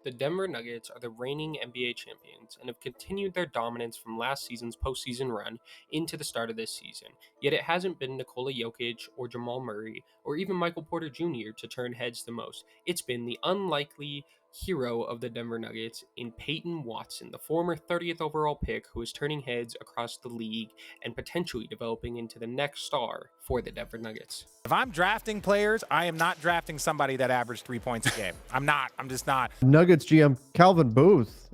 The Denver Nuggets are the reigning NBA champions and have continued their dominance from last season's postseason run into the start of this season. Yet it hasn't been Nikola Jokic or Jamal Murray or even Michael Porter Jr. to turn heads the most. It's been the unlikely hero of the Denver Nuggets in Peyton Watson, the former 30th overall pick who is turning heads across the league and potentially developing into the next star for the Denver Nuggets. If I'm drafting players, I am not drafting somebody that averaged 3 points a game. I'm not. I'm just not. Nuggets GM Calvin Booth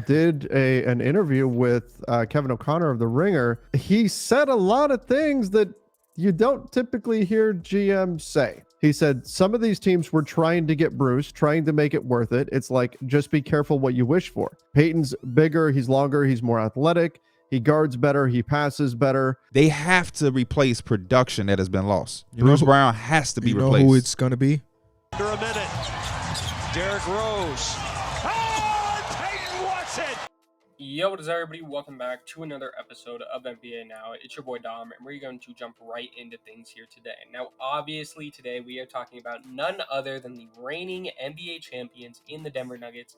did an interview with Kevin O'Connor of The Ringer. He said a lot of things that you don't typically hear GMs say. He said some of these teams were trying to get Bruce, trying to make it worth it. It's like, just be careful what you wish for. Peyton's bigger, he's longer, he's more athletic. He guards better. He passes better. They have to replace production that has been lost. Bruce Brown has to be replaced. You know who it's going to be? Under a minute. Derrick Rose. Oh, Peyton Watson. Yo, what is up, everybody? Welcome back to another episode of NBA Now. It's your boy Dom, and we're going to jump right into things here today. Now, obviously, today we are talking about none other than the reigning NBA champions in the Denver Nuggets.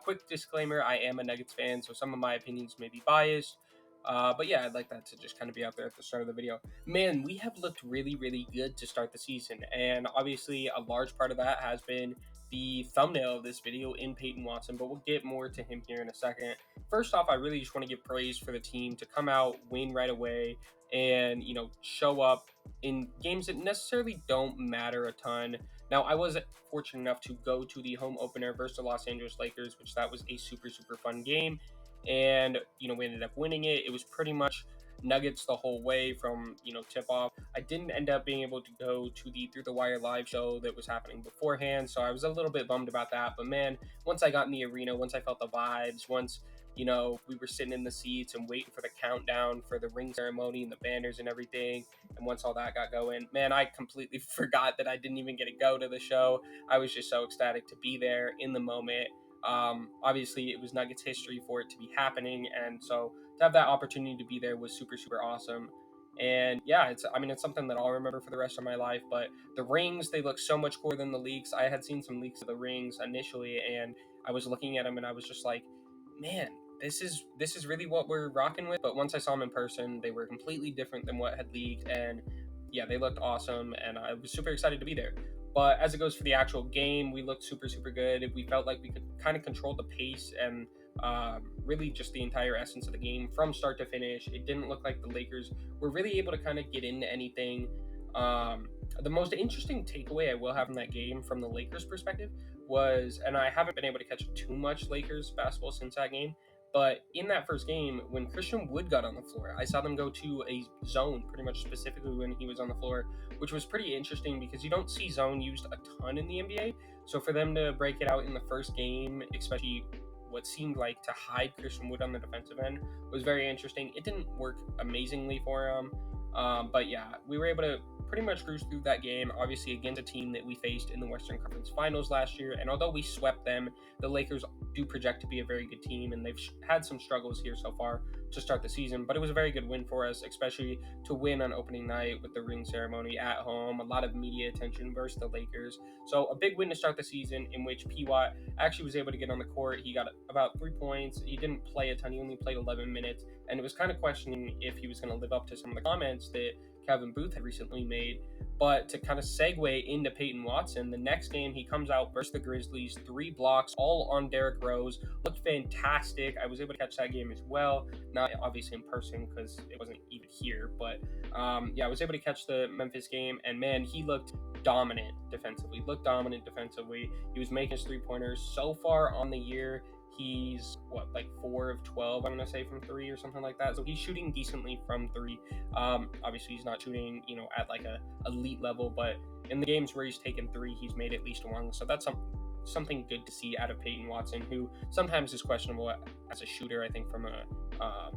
Quick disclaimer, I am a Nuggets fan, so some of my opinions may be biased. But yeah, I'd like that to just kind of be out there at the start of the video. Man, we have looked really, really good to start the season. And obviously, a large part of that has been the thumbnail of this video in Peyton Watson. But we'll get more to him here in a second. First off, I really just want to give praise for the team to come out, win right away, and, you know, show up in games that necessarily don't matter a ton. Now, I was fortunate enough to go to the home opener versus the Los Angeles Lakers, which that was a super, super fun game. And, you know, we ended up winning it. It was pretty much Nuggets the whole way from, you know, tip off. I didn't end up being able to go to the Through the Wire live show that was happening beforehand, so I was a little bit bummed about that. But man, once I got in the arena, once I felt the vibes, once, you know, we were sitting in the seats and waiting for the countdown for the ring ceremony and the banners and everything, and once all that got going, man, I completely forgot that I didn't even get to go to the show. I was just so ecstatic to be there in the moment. Obviously, it was Nuggets history for it to be happening, and so to have that opportunity to be there was super, super awesome. And yeah, it's something that I'll remember for the rest of my life. But the rings, they look so much cooler than the leaks. I had seen some leaks of the rings initially, and I was looking at them and I was just like, man, this is really what we're rocking with. But once I saw them in person, they were completely different than what had leaked, and yeah, they looked awesome, and I was super excited to be there. But as it goes for the actual game, we looked super, super good. We felt like we could kind of control the pace and really just the entire essence of the game from start to finish. It didn't look like the Lakers were really able to kind of get into anything. The most interesting takeaway I will have from that game from the Lakers perspective was, and I haven't been able to catch too much Lakers basketball since that game, but in that first game, when Christian Wood got on the floor, I saw them go to a zone pretty much specifically when he was on the floor, which was pretty interesting because you don't see zone used a ton in the NBA. So for them to break it out in the first game, especially what seemed like to hide Christian Wood on the defensive end, was very interesting. It didn't work amazingly for him. But yeah, we were able to pretty much cruise through that game, obviously against a team that we faced in the Western Conference Finals last year. And although we swept them, the Lakers do project to be a very good team, and they've had some struggles here so far to start the season. But it was a very good win for us, especially to win on opening night with the ring ceremony at home, a lot of media attention versus the Lakers. So a big win to start the season, in which Pwat actually was able to get on the court. He got about 3 points. He didn't play a ton. He only played 11 minutes. And it was kind of questioning if he was going to live up to some of the comments that Calvin Booth had recently made. But to kind of segue into Peyton Watson, the next game he comes out versus the Grizzlies, 3 blocks, all on Derrick Rose. Looked fantastic. I was able to catch that game as well. Not obviously in person because it wasn't even here. But yeah, I was able to catch the Memphis game. And man, he looked dominant defensively. He was making his 3-pointers. So far on the year, he's like 4 of 12, I'm gonna say, from 3 or something like that. So he's shooting decently from 3. Obviously he's not shooting, you know, at like a elite level, but in the games where he's taken 3, he's made at least 1. So that's something good to see out of Peyton Watson, who sometimes is questionable as a shooter. I think from a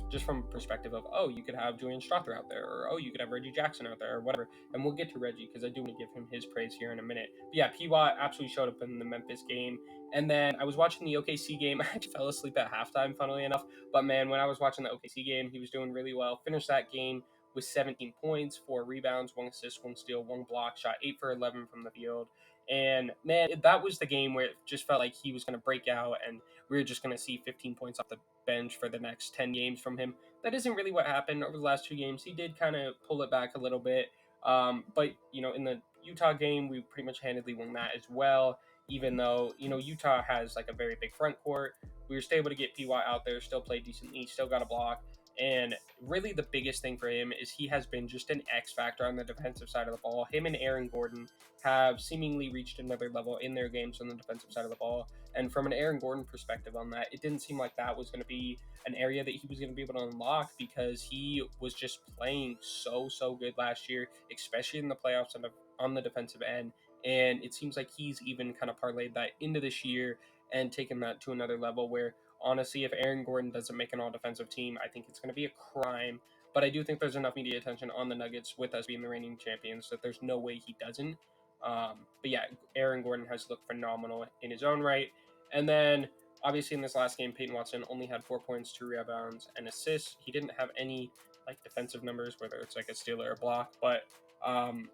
just from a perspective of, oh, you could have Julian Strawther out there, or oh, you could have Reggie Jackson out there, or whatever. And we'll get to Reggie because I do want to give him his praise here in a minute. But yeah, Pwat absolutely showed up in the Memphis game. And then I was watching the OKC game. I actually fell asleep at halftime, funnily enough. But man, when I was watching the OKC game, he was doing really well. Finished that game with 17 points, 4 rebounds, 1 assist, 1 steal, 1 block, shot 8 for 11 from the field. And man, that was the game where it just felt like he was going to break out and we were just going to see 15 points off the bench for the next 10 games from him. That isn't really what happened over the last 2 games. He did kind of pull it back a little bit. But, in the Utah game, we pretty much handedly won that as well. Even though, Utah has like a very big front court, we were still able to get Pwat out there, still played decently, still got a block. And really, the biggest thing for him is he has been just an X factor on the defensive side of the ball. Him and Aaron Gordon have seemingly reached another level in their games on the defensive side of the ball. And from an Aaron Gordon perspective on that, it didn't seem like that was going to be an area that he was going to be able to unlock because he was just playing so good last year, especially in the playoffs on the defensive end. And it seems like he's even kind of parlayed that into this year and taken that to another level where honestly, if Aaron Gordon doesn't make an all-defensive team, I think it's going to be a crime. But I do think there's enough media attention on the Nuggets with us being the reigning champions that there's no way he doesn't. But yeah, Aaron Gordon has looked phenomenal in his own right. And then obviously in this last game, Peyton Watson only had 4 points, 2 rebounds, and assists. He didn't have any like defensive numbers, whether it's like a steal or a block. But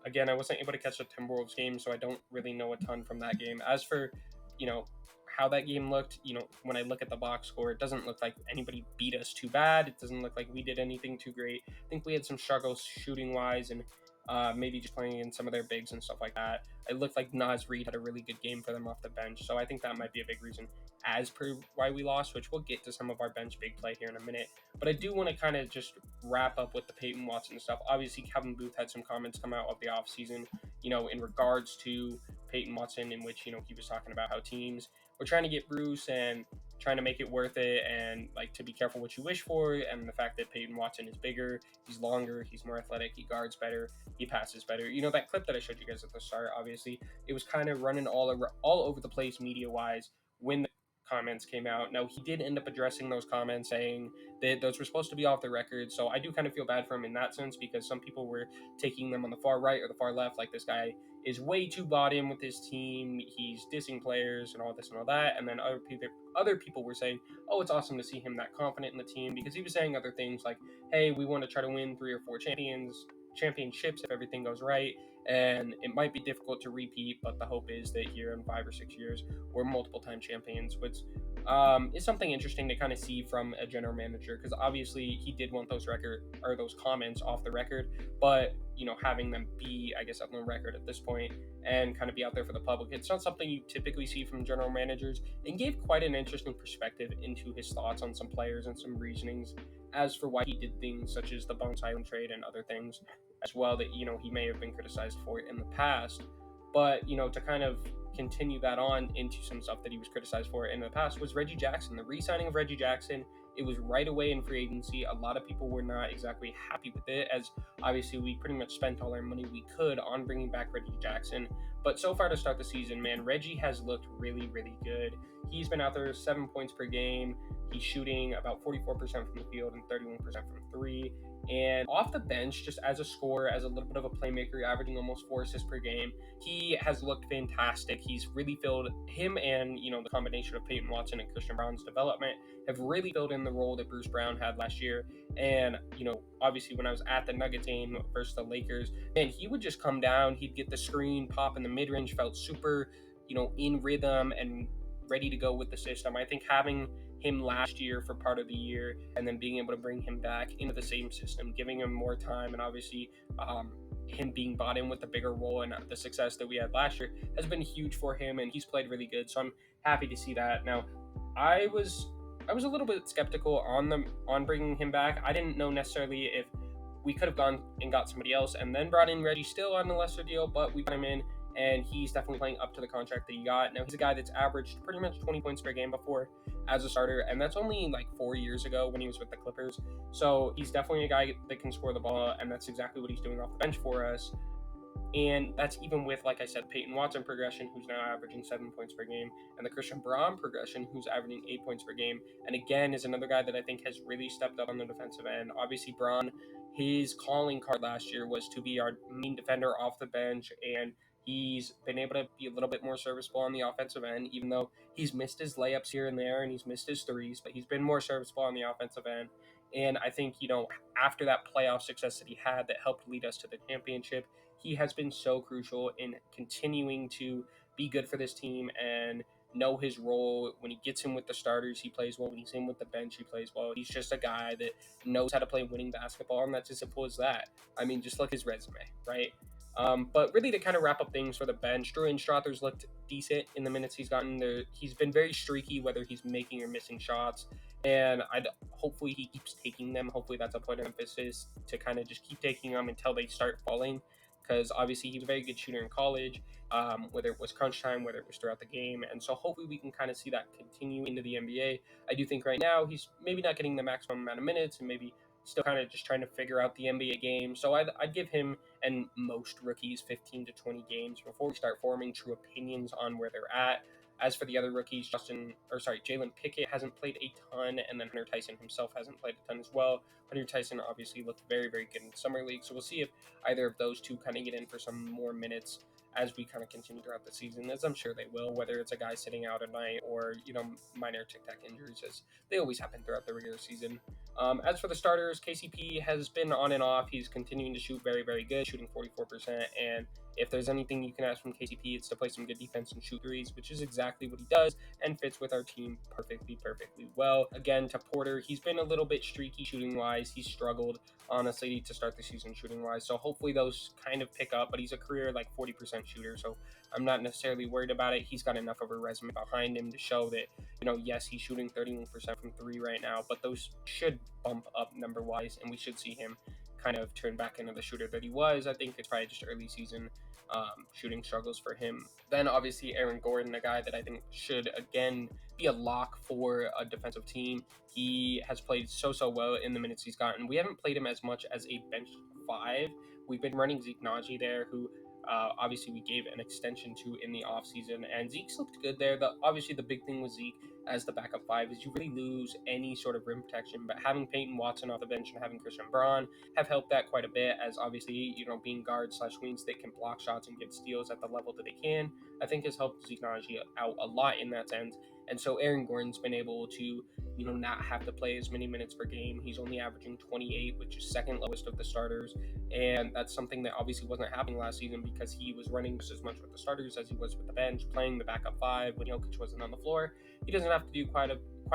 again, I wasn't able to catch the Timberwolves game, so I don't really know a ton from that game. As for how that game looked, when I look at the box score, it doesn't look like anybody beat us too bad. It doesn't look like we did anything too great. I think we had some struggles shooting wise and maybe just playing in some of their bigs and stuff like that. It looked like Naz Reid had a really good game for them off the bench. So I think that might be a big reason as per why we lost, which we'll get to some of our bench big play here in a minute. But I do want to kind of just wrap up with the Peyton Watson stuff. Obviously, Kevin Booth had some comments come out of the offseason, in regards to Peyton Watson, in which, he was talking about how teams we're trying to get Bruce and trying to make it worth it and like to be careful what you wish for, and the fact that Peyton Watson is bigger, he's longer, he's more athletic, he guards better, he passes better. That clip that I showed you guys at the start, obviously it was kind of running all over the place media wise when the comments came out. Now he did end up addressing those comments, saying that those were supposed to be off the record, so I do kind of feel bad for him in that sense because some people were taking them on the far right or the far left, like this guy is way too bought in with his team, he's dissing players and all this and all that. And then other people were saying, oh, it's awesome to see him that confident in the team, because he was saying other things like, hey, we want to try to win 3 or 4 championships if everything goes right, and it might be difficult to repeat, but the hope is that here in 5 or 6 years we're multiple time champions, which is something interesting to kind of see from a general manager, because obviously he did want those comments off the record, but having them be, I guess, on the record at this point and kind of be out there for the public, it's not something you typically see from general managers, and gave quite an interesting perspective into his thoughts on some players and some reasonings as for why he did things such as the Bones Highland trade and other things as well that he may have been criticized for in the past. But to kind of continue that on into some stuff that he was criticized for in the past was Reggie Jackson. The re-signing of Reggie Jackson, it was right away in free agency. A lot of people were not exactly happy with it, as obviously we pretty much spent all our money we could on bringing back Reggie Jackson. But so far to start the season, man, Reggie has looked really good. He's been out there 7 points per game. He's shooting about 44% from the field and 31% from 3. And off the bench, just as a scorer, as a little bit of a playmaker, averaging almost 4 assists per game, he has looked fantastic. He's really filled him, and the combination of Peyton Watson and Christian Braun's development have really filled in the role that Bruce Brown had last year. And obviously when I was at the Nuggets game versus the Lakers, man, he would just come down, he'd get the screen, pop in the mid-range, felt super in rhythm and ready to go with the system. I think having him last year for part of the year and then being able to bring him back into the same system, giving him more time, and obviously him being bought in with the bigger role and the success that we had last year has been huge for him, and he's played really good. So I'm happy to see that. Now, I was a little bit skeptical on bringing him back. I didn't know necessarily if we could have gone and got somebody else and then brought in Reggie still on a lesser deal, but we brought him in, and he's definitely playing up to the contract that he got. Now, he's a guy that's averaged pretty much 20 points per game before as a starter, and that's only like 4 years ago when he was with the Clippers. So he's definitely a guy that can score the ball, and that's exactly what he's doing off the bench for us. And that's even with, like I said, Peyton Watson progression, who's now averaging 7 points per game, and the Christian Braun progression, who's averaging 8 points per game. And again, is another guy that I think has really stepped up on the defensive end. Obviously, Braun, his calling card last year was to be our main defender off the bench, and he's been able to be a little bit more serviceable on the offensive end, even though he's missed his layups here and there and he's missed his threes, but he's been more serviceable on the offensive end. And I think, after that playoff success that he had that helped lead us to the championship, he has been so crucial in continuing to be good for this team and know his role. When he gets in with the starters, he plays well. When he's in with the bench, he plays well. He's just a guy that knows how to play winning basketball, and that's as simple as that. I mean, just look at his resume, right? But really, to kind of wrap up things for the bench, Dorian Strother's looked decent in the minutes he's gotten. There, he's been very streaky, whether he's making or missing shots, and hopefully he keeps taking them. Hopefully that's a point of emphasis to kind of just keep taking them until they start falling, because obviously he was a very good shooter in college, whether it was crunch time, whether it was throughout the game, and so hopefully we can kind of see that continue into the NBA. I do think right now he's maybe not getting the maximum amount of minutes, and maybe still kind of just trying to figure out the NBA game. So I'd give him and most rookies 15 to 20 games before we start forming true opinions on where they're at. As for the other rookies, Jalen Pickett hasn't played a ton, and then Hunter Tyson himself hasn't played a ton as well. Hunter Tyson obviously looked very, very good in the summer league, so we'll see if either of those two kind of get in for some more minutes as we kind of continue throughout the season, as I'm sure they will, whether it's a guy sitting out a night or, minor tic-tac injuries, as they always happen throughout the regular season. As for the starters, KCP has been on and off. He's continuing to shoot very, very good, shooting 44%, and if there's anything you can ask from KCP, it's to play some good defense and shoot threes, which is exactly what he does and fits with our team perfectly well. Again, to Porter, he's been a little bit streaky shooting-wise. He's struggled, honestly, to start the season shooting-wise, so hopefully those kind of pick up, but he's a career, 40% shooter, so I'm not necessarily worried about it. He's got enough of a resume behind him to show that, yes, he's shooting 31% from three right now, but those should bump up number-wise, and we should see him kind of turn back into the shooter that he was. I think it's probably just early season shooting struggles for him. Then obviously Aaron Gordon, a guy that I think should again be a lock for a defensive team. He has played so well in the minutes he's gotten. We haven't played him as much as a bench five. We've been running Zeke Naji there, who obviously we gave an extension to in the offseason, and Zeke's looked good there. Obviously the big thing with Zeke as the backup five is you really lose any sort of rim protection, but having Peyton Watson off the bench and having Christian Braun have helped that quite a bit, as obviously, being guards / wings that can block shots and get steals at the level that they can, I think has helped Zeke Naji out a lot in that sense. And so Aaron Gordon's been able to, not have to play as many minutes per game. He's only averaging 28, which is second lowest of the starters. And that's something that obviously wasn't happening last season because he was running just as much with the starters as he was with the bench, playing the backup five when Jokic wasn't on the floor. He doesn't have to do quite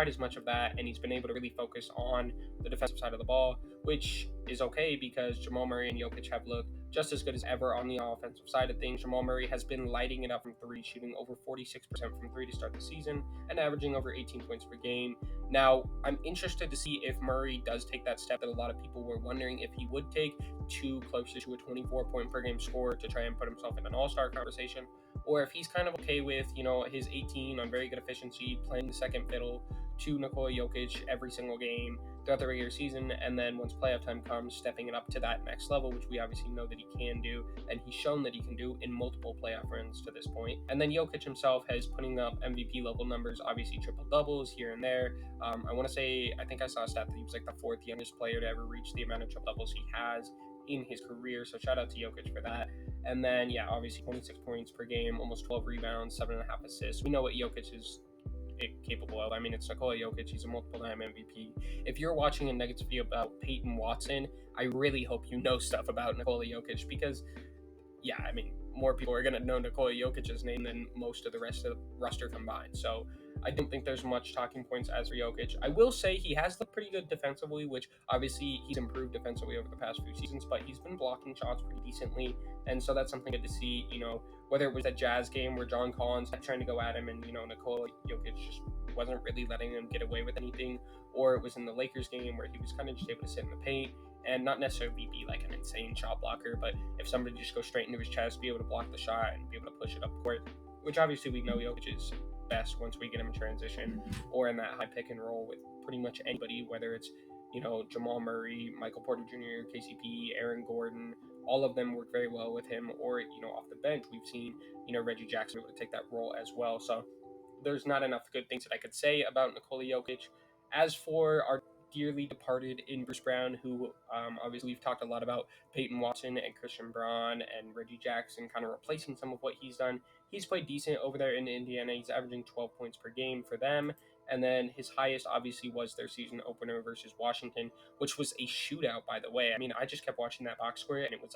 as much of that, and he's been able to really focus on the defensive side of the ball, which is okay because Jamal Murray and Jokic have looked just as good as ever on the offensive side of things. Jamal Murray has been lighting it up from three, shooting over 46% from three to start the season and averaging over 18 points per game. Now, I'm interested to see if Murray does take that step that a lot of people were wondering if he would take, to closer to a 24-point per game score to try and put himself in an all-star conversation, or if he's kind of okay with, his 18 on very good efficiency, playing the second fiddle to Nikola Jokic every single game throughout the regular season, and then once playoff time comes, stepping it up to that next level, which we obviously know that he can do, and he's shown that he can do in multiple playoff runs to this point. And then Jokic himself has putting up MVP level numbers, obviously triple doubles here and there. I think I saw a stat that he was the fourth youngest player to ever reach the amount of triple doubles he has in his career, so shout out to Jokic for that. And then obviously 26 points per game, almost 12 rebounds, 7.5 assists. We know what Jokic is capable of. I mean, it's Nikola Jokic. He's a multiple-time MVP. If you're watching a negative video about Peyton Watson, I really hope you know stuff about Nikola Jokic, because more people are going to know Nikola Jokic's name than most of the rest of the roster combined. So I don't think there's much talking points as for Jokic. I will say he has looked pretty good defensively, which obviously he's improved defensively over the past few seasons, but he's been blocking shots pretty decently. And so that's something good to see, whether it was that Jazz game where John Collins kept trying to go at him and, Nikola Jokic just wasn't really letting him get away with anything, or it was in the Lakers game where he was kind of just able to sit in the paint and not necessarily be an insane shot blocker, but if somebody just goes straight into his chest, be able to block the shot and be able to push it up court, which obviously we know Jokic is best once we get him in transition or in that high pick and roll with pretty much anybody, whether it's Jamal Murray, Michael Porter Jr., KCP, Aaron Gordon. All of them work very well with him, or off the bench we've seen Reggie Jackson able to take that role as well. So there's not enough good things that I could say about Nikola Jokic. As for our dearly departed in Bruce Brown, who obviously we've talked a lot about Peyton Watson and Christian Braun and Reggie Jackson kind of replacing some of what he's done. He's played decent over there in Indiana. He's averaging 12 points per game for them. And then his highest obviously was their season opener versus Washington, which was a shootout, by the way. I mean, I just kept watching that box score and it was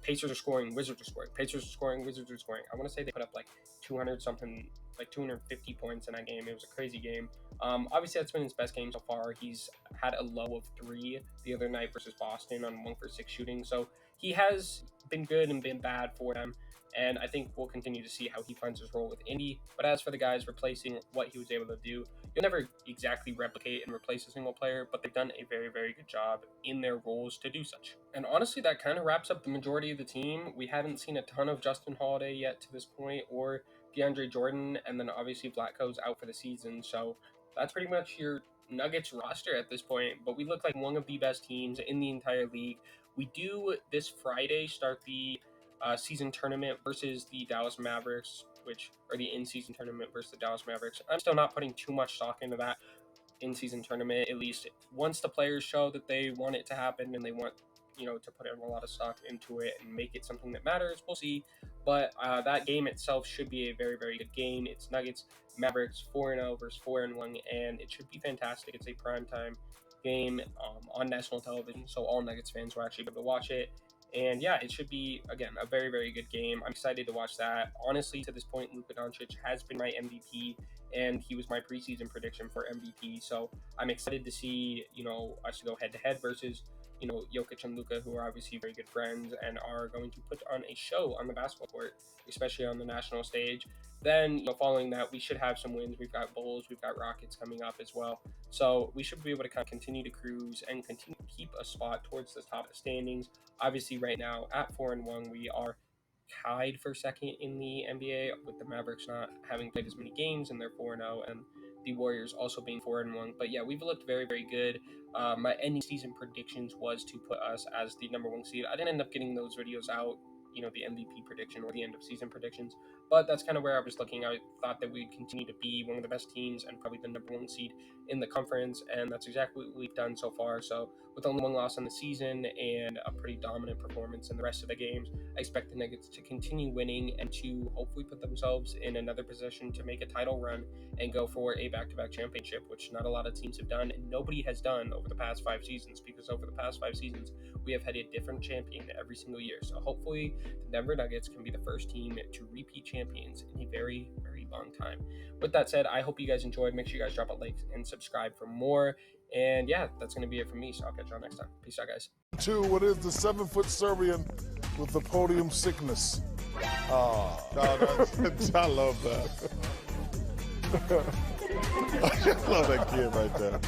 Pacers are scoring, Wizards are scoring, Pacers are scoring, Wizards are scoring. I want to say they put up like 200 something, like 250 points in that game. It was a crazy game. Obviously, that's been his best game so far. He's had a low of 3 the other night versus Boston on 1 for 6 shooting. So he has been good and been bad for them. And I think we'll continue to see how he finds his role with Indy. But as for the guys replacing what he was able to do, you'll never exactly replicate and replace a single player, but they've done a very, very good job in their roles to do such. And honestly, that kind of wraps up the majority of the team. We haven't seen a ton of Justin Holiday yet to this point, or DeAndre Jordan, and then obviously Vlatko's out for the season. So that's pretty much your Nuggets roster at this point. But we look like one of the best teams in the entire league. We do this Friday start the season tournament versus the Dallas Mavericks, or the in-season tournament versus the Dallas Mavericks. I'm still not putting too much stock into that in-season tournament, at least once the players show that they want it to happen and they want, to put in a lot of stock into it and make it something that matters. We'll see. But that game itself should be a very, very good game. It's Nuggets Mavericks 4-0 versus 4-1, and it should be fantastic. It's a primetime game on national television, so all Nuggets fans will actually be able to watch it. And yeah, it should be, again, a very, very good game. I'm excited to watch that. Honestly, to this point, Luka Doncic has been my MVP, and he was my preseason prediction for MVP. So I'm excited to see, us go head-to-head versus, Jokic and Luka, who are obviously very good friends and are going to put on a show on the basketball court, especially on the national stage. Then, following that, we should have some wins. We've got Bulls, we've got Rockets coming up as well. So we should be able to kind of continue to cruise and continue to keep a spot towards the top of the standings. Obviously, right now at 4-1, we are tied for second in the NBA, with the Mavericks not having played as many games, and they're 4-0, and the Warriors also being 4-1. But yeah, we've looked very, very good. My ending season predictions was to put us as the number 1 seed. I didn't end up getting those videos out, the MVP prediction or the end of season predictions, but that's kind of where I was looking. I thought that we'd continue to be one of the best teams and probably the number 1 seed in the conference, and that's exactly what we've done so far. So with only 1 loss in the season and a pretty dominant performance in the rest of the games, I expect the Nuggets to continue winning and to hopefully put themselves in another position to make a title run and go for a back-to-back championship, which not a lot of teams have done, and nobody has done over the past 5 seasons, because over the past 5 seasons, we have had a different champion every single year. So hopefully the Denver Nuggets can be the first team to repeat champions in a very, very long time. With that said, I hope you guys enjoyed. Make sure you guys drop a like and subscribe for more. And yeah, that's going to be it from me. So I'll catch y'all next time. Peace out, guys. What is the 7-foot Serbian with the podium sickness? Oh, no, I love that. I love that kid right there.